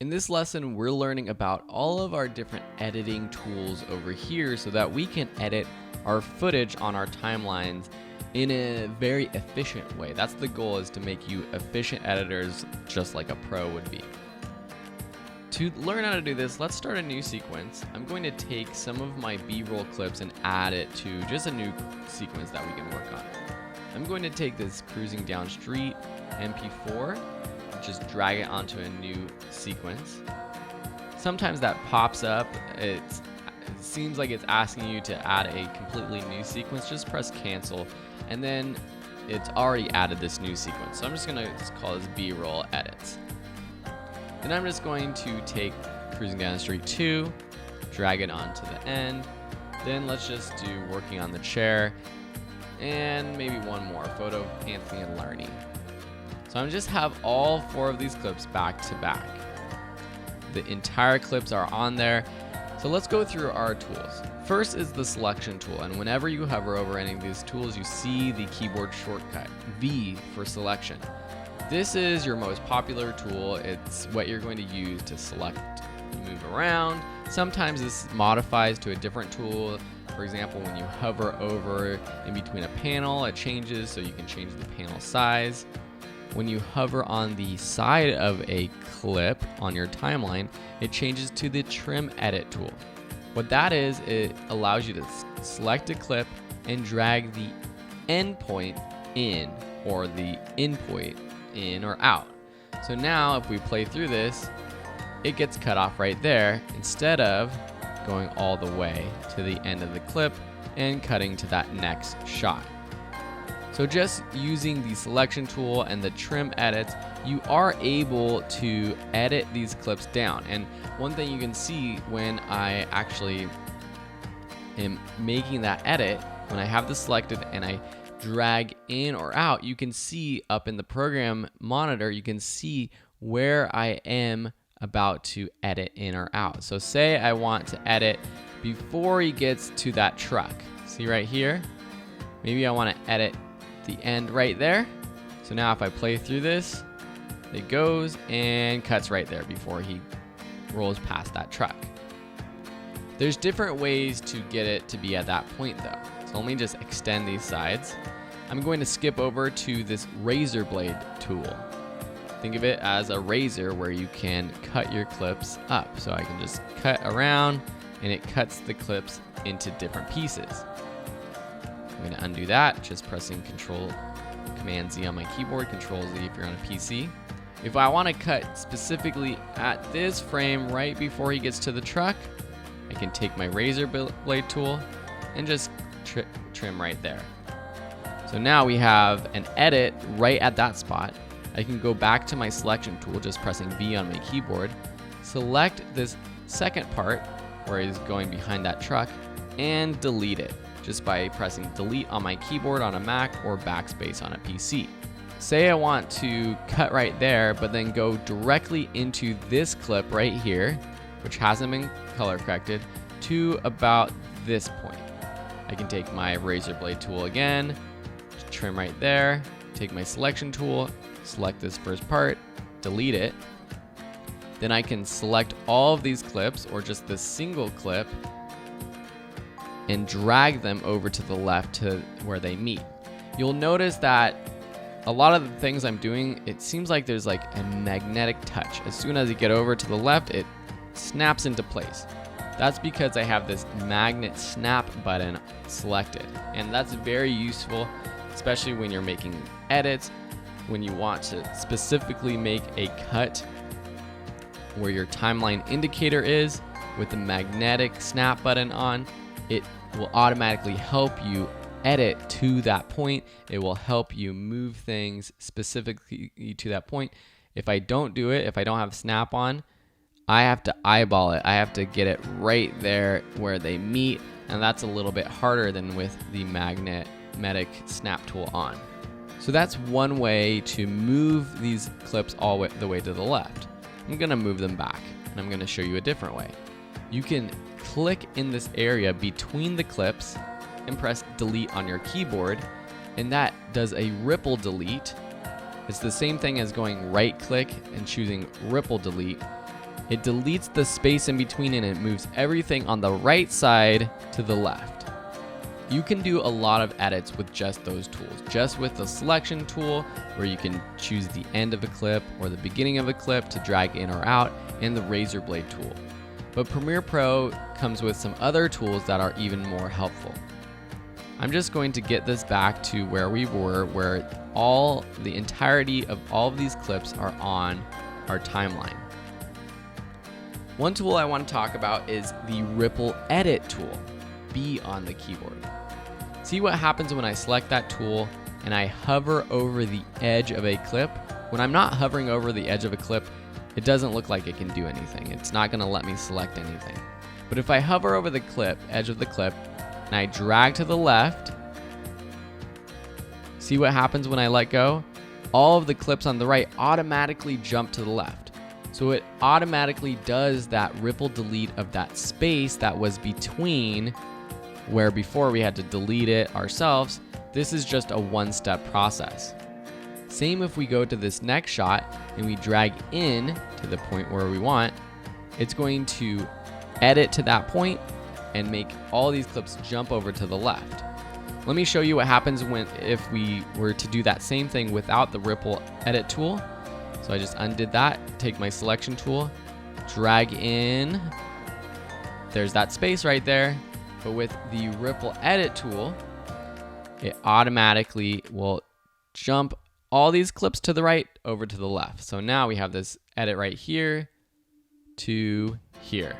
In this lesson, we're learning about all of our different editing tools over here so that we can edit our footage on our timelines in a very efficient way. That's the goal, is to make you efficient editors just like a pro would be. To learn how to do this, let's start a new sequence. I'm going to take some of my B-roll clips and add it to just a new sequence that we can work on. I'm going to take this cruising down street MP4, just drag it onto a new sequence. Sometimes that pops up. It seems like it's asking you to add a completely new sequence. Just press cancel, and then it's already added this new sequence. So I'm just gonna call this B-roll edits. And I'm just going to take cruising down the street 2, drag it onto the end. Then let's just do working on the chair, and maybe one more, photo of Anthony and Larnie. So I'm just have all 4 of these clips back to back. The entire clips are on there. So let's go through our tools. First is the selection tool, and whenever you hover over any of these tools, you see the keyboard shortcut, V for selection. This is your most popular tool. It's what you're going to use to select, move around. Sometimes this modifies to a different tool. For example, when you hover over in between a panel, it changes, so you can change the panel size. When you hover on the side of a clip on your timeline, it changes to the trim edit tool. What that is, it allows you to select a clip and drag the end point in, or the in point in or out. So now if we play through this, it gets cut off right there instead of going all the way to the end of the clip and cutting to that next shot. So just using the selection tool and the trim edits, you are able to edit these clips down. And one thing you can see when I actually am making that edit, when I have this selected and I drag in or out, you can see up in the program monitor, you can see where I am about to edit in or out. So say I want to edit before he gets to that truck. See right here? Maybe I want to edit the end right there. So now if I play through this, it goes and cuts right there before he rolls past that truck. There's different ways to get it to be at that point though. So let me just extend these sides. I'm going to skip over to this razor blade tool. Think of it as a razor where you can cut your clips up. So I can just cut around and it cuts the clips into different pieces. I'm going to undo that, just pressing Command Z on my keyboard, Control Z if you're on a PC. If I want to cut specifically at this frame right before he gets to the truck, I can take my razor blade tool and just trim right there. So now we have an edit right at that spot. I can go back to my selection tool, just pressing V on my keyboard, select this second part where he's going behind that truck, and delete it just by pressing delete on my keyboard on a Mac or backspace on a PC. Say I want to cut right there, but then go directly into this clip right here, which hasn't been color corrected, to about this point. I can take my razor blade tool again, trim right there, take my selection tool, select this first part, delete it. Then I can select all of these clips or just this single clip and drag them over to the left to where they meet. You'll notice that a lot of the things I'm doing, it seems like there's like a magnetic touch. As soon as you get over to the left, it snaps into place. That's because I have this magnet snap button selected. And that's very useful, especially when you're making edits, when you want to specifically make a cut where your timeline indicator is with the magnetic snap button on. It will automatically help you edit to that point. It will help you move things specifically to that point. If I don't do it, if I don't have snap on, I have to eyeball it. I have to get it right there where they meet, and that's a little bit harder than with the magnetic snap tool on. So that's one way to move these clips all the way to the left. I'm gonna move them back, and I'm gonna show you a different way. You can click in this area between the clips and press delete on your keyboard, and that does a ripple delete. It's the same thing as going right click and choosing ripple delete. It deletes the space in between and it moves everything on the right side to the left. You can do a lot of edits with just those tools. Just with the selection tool, where you can choose the end of a clip or the beginning of a clip to drag in or out, and the razor blade tool. But Premiere Pro comes with some other tools that are even more helpful. I'm just going to get this back to where we were, where the entirety of all of these clips are on our timeline. One tool I want to talk about is the Ripple Edit tool, B on the keyboard. See what happens when I select that tool and I hover over the edge of a clip? When I'm not hovering over the edge of a clip, it doesn't look like it can do anything. It's not going to let me select anything. But if I hover over the edge of the clip, and I drag to the left, see what happens when I let go? All of the clips on the right automatically jump to the left. So it automatically does that ripple delete of that space that was between, where before we had to delete it ourselves. This is just a one-step process. Same if we go to this next shot and we drag in to the point where we want, it's going to edit to that point and make all these clips jump over to the left. Let me show you what happens if we were to do that same thing without the Ripple Edit tool. So I just undid that, take my selection tool, drag in, there's that space right there. But with the Ripple Edit tool, it automatically will jump all these clips to the right over to the left. So now we have this edit right here to here.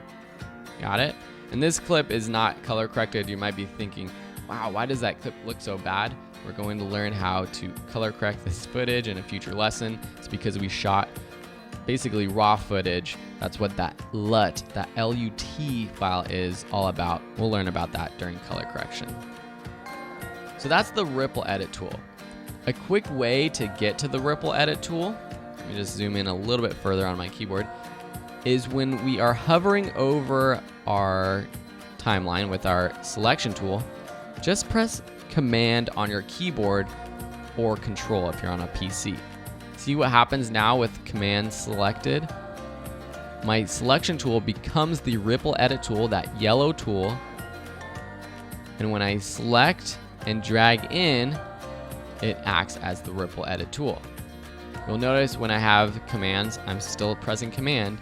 Got it? And this clip is not color corrected. You might be thinking, wow, why does that clip look so bad? We're going to learn how to color correct this footage in a future lesson. It's because we shot basically raw footage. That's what that LUT, that LUT file is all about. We'll learn about that during color correction. So that's the Ripple Edit tool. A quick way to get to the Ripple Edit tool, let me just zoom in a little bit further on my keyboard, is when we are hovering over our timeline with our selection tool, just press Command on your keyboard or Control if you're on a PC. See what happens now with Command selected? My selection tool becomes the Ripple Edit tool, that yellow tool. And when I select and drag in, it acts as the Ripple Edit tool. You'll notice when I have commands, I'm still pressing Command.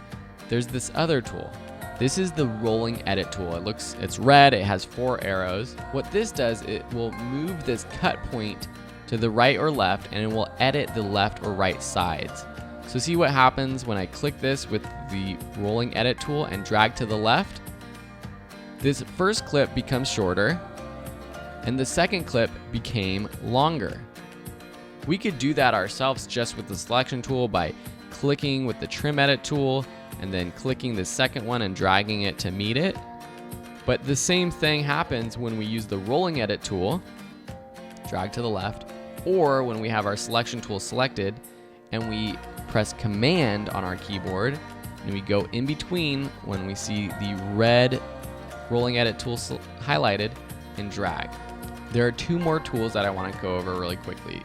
There's this other tool. This is the Rolling Edit tool. It's red, it has 4 arrows. What this does, it will move this cut point to the right or left, and it will edit the left or right sides. So see what happens when I click this with the Rolling Edit tool and drag to the left? This first clip becomes shorter, and the second clip became longer. We could do that ourselves just with the selection tool by clicking with the Trim Edit tool and then clicking the second one and dragging it to meet it. But the same thing happens when we use the Rolling Edit tool, drag to the left, or when we have our selection tool selected and we press Command on our keyboard and we go in between when we see the red Rolling Edit tool highlighted and drag. There are 2 more tools that I want to go over really quickly,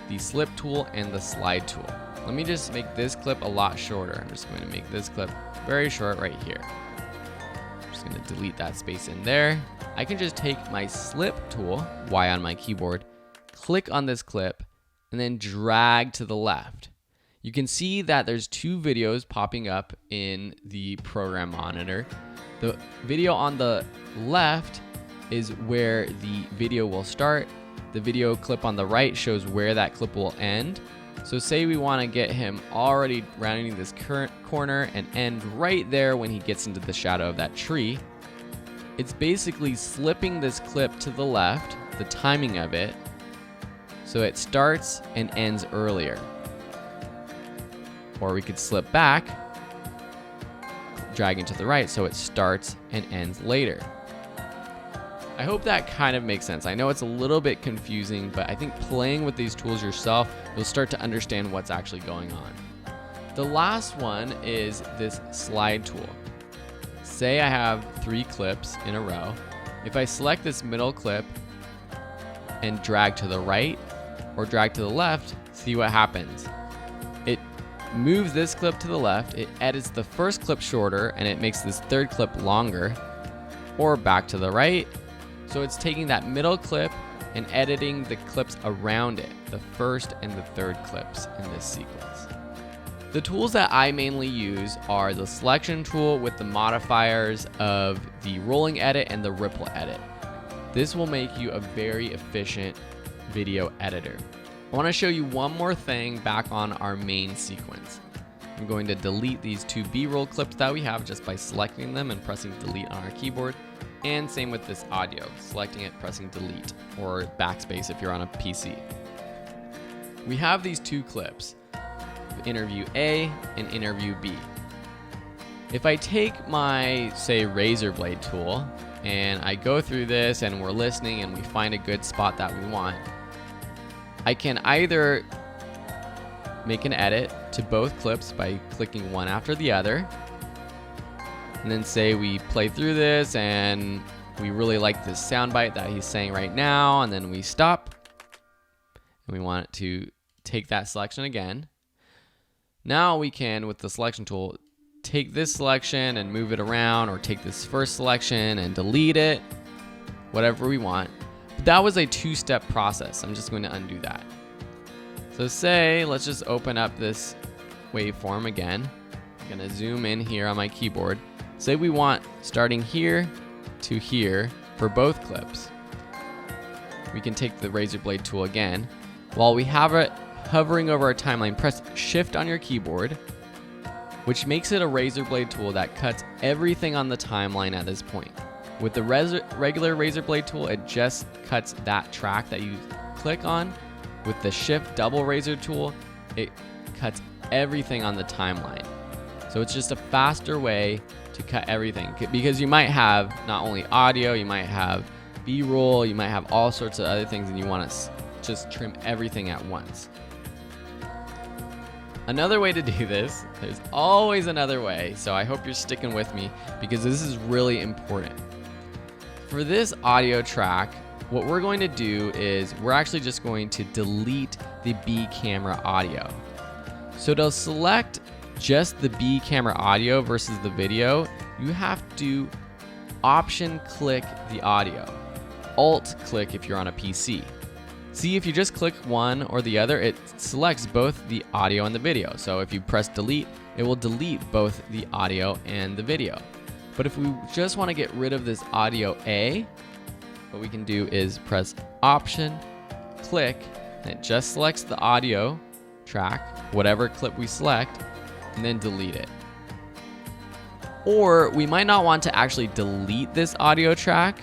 the Slip tool and the Slide tool. Let me just make this clip a lot shorter. I'm just going to make this clip very short right here. I'm just going to delete that space in there. I can just take my Slip tool, Y on my keyboard, click on this clip, and then drag to the left. You can see that there's 2 videos popping up in the program monitor. The video on the left is where the video will start. The video clip on the right shows where that clip will end. So say we want to get him already rounding this current corner and end right there when he gets into the shadow of that tree. It's basically slipping this clip to the left, the timing of it, so it starts and ends earlier. Or we could slip back, dragging to the right so it starts and ends later. I hope that kind of makes sense. I know it's a little bit confusing, but I think playing with these tools yourself, you'll start to understand what's actually going on. The last one is this Slide tool. Say I have 3 clips in a row. If I select this middle clip and drag to the right or drag to the left, see what happens. It moves this clip to the left, it edits the first clip shorter and it makes this third clip longer, or back to the right. So it's taking that middle clip and editing the clips around it, the first and the third clips in this sequence. The tools that I mainly use are the selection tool with the modifiers of the rolling edit and the ripple edit. This will make you a very efficient video editor. I want to show you one more thing back on our main sequence. I'm going to delete these two B-roll clips that we have just by selecting them and pressing delete on our keyboard. And same with this audio, selecting it, pressing delete, or backspace if you're on a PC. We have these two clips, interview A and interview B. If I take my, say, razor blade tool and I go through this and we're listening and we find a good spot that we want, I can either make an edit to both clips by clicking one after the other, and then say we play through this and we really like this soundbite that he's saying right now, and then we stop and we want to take that selection again. Now we can, with the selection tool, take this selection and move it around, or take this first selection and delete it, whatever we want. But that was a two-step process. I'm just going to undo that. So say, let's just open up this waveform again. I'm going to zoom in here on my keyboard. Say we want starting here to here for both clips. We can take the razor blade tool again. While we have it hovering over our timeline, press Shift on your keyboard, which makes it a razor blade tool that cuts everything on the timeline at this point. With the regular razor blade tool, it just cuts that track that you click on. With the Shift double razor tool, it cuts everything on the timeline. So it's just a faster way to cut everything, because you might have not only audio, you might have B-roll, you might have all sorts of other things, and you want to just trim everything at once. Another way to do this, there's always another way, so I hope you're sticking with me because this is really important. For this audio track, what we're going to do is we're actually just going to delete the B camera audio. So to select just the B camera audio versus the video, you have to option click the audio, alt click if you're on a PC. See, if you just click one or the other, it selects both the audio and the video. So if you press delete, it will delete both the audio and the video. But if we just want to get rid of this audio A, what we can do is press option, click, and it just selects the audio track, whatever clip we select, and then delete it. Or we might not want to actually delete this audio track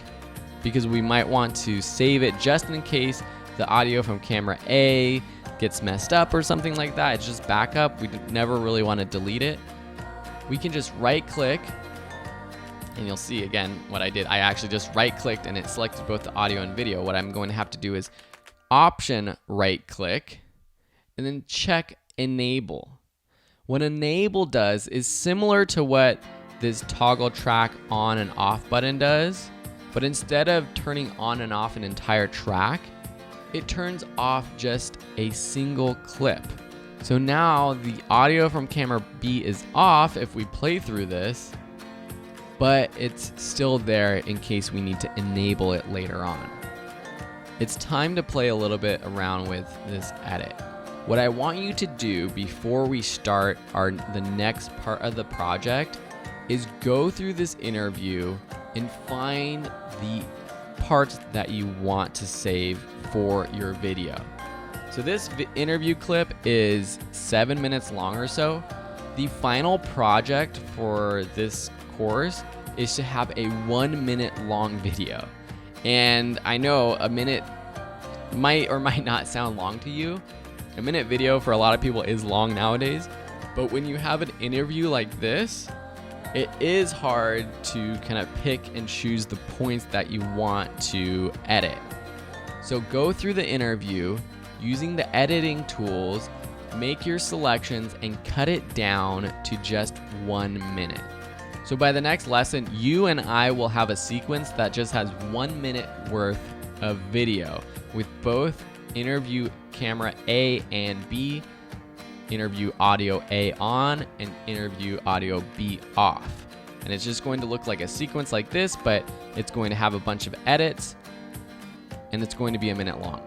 because we might want to save it just in case the audio from camera A gets messed up or something like that. It's just backup. We never really want to delete it. We can just right click, and you'll see again what I did. I actually just right clicked and it selected both the audio and video. What I'm going to have to do is option right click and then check enable. What enable does is similar to what this toggle track on and off button does, but instead of turning on and off an entire track, it turns off just a single clip. So now the audio from camera B is off if we play through this, but it's still there in case we need to enable it later on. It's time to play a little bit around with this edit. What I want you to do before we start the next part of the project is go through this interview and find the parts that you want to save for your video. So this interview clip is 7 minutes long or so. The final project for this course is to have a 1 minute long video. And I know a minute might or might not sound long to you. A minute video for a lot of people is long nowadays, but when you have an interview like this, it is hard to kind of pick and choose the points that you want to edit. So go through the interview using the editing tools, make your selections, and cut it down to just 1 minute. So by the next lesson, you and I will have a sequence that just has 1 minute worth of video with both interview camera A and B interview audio A on and interview audio B off. And it's just going to look like a sequence like this, but it's going to have a bunch of edits, and it's going to be a minute long.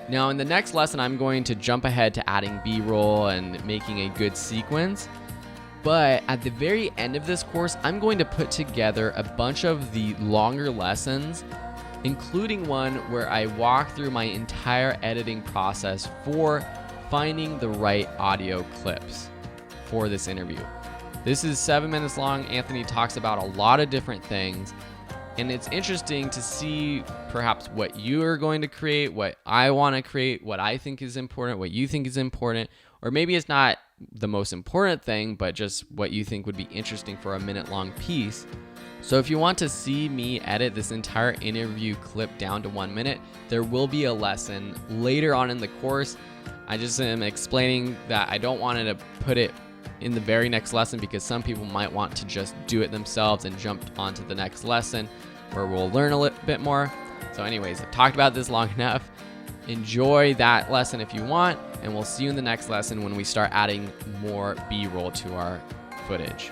Now in the next lesson, I'm going to jump ahead to adding B-roll and making a good sequence. But at the very end of this course, I'm going to put together a bunch of the longer lessons, including one where I walk through my entire editing process for finding the right audio clips for this interview. This is 7 minutes long. Anthony talks about a lot of different things, and it's interesting to see perhaps what you are going to create, what I want to create, what I think is important, what you think is important, or maybe it's not the most important thing, but just what you think would be interesting for a minute-long piece. So if you want to see me edit this entire interview clip down to 1 minute, there will be a lesson later on in the course. I just am explaining that I don't want to put it in the very next lesson because some people might want to just do it themselves and jump onto the next lesson where we'll learn a little bit more. So anyways, I've talked about this long enough. Enjoy that lesson if you want, and we'll see you in the next lesson when we start adding more B-roll to our footage.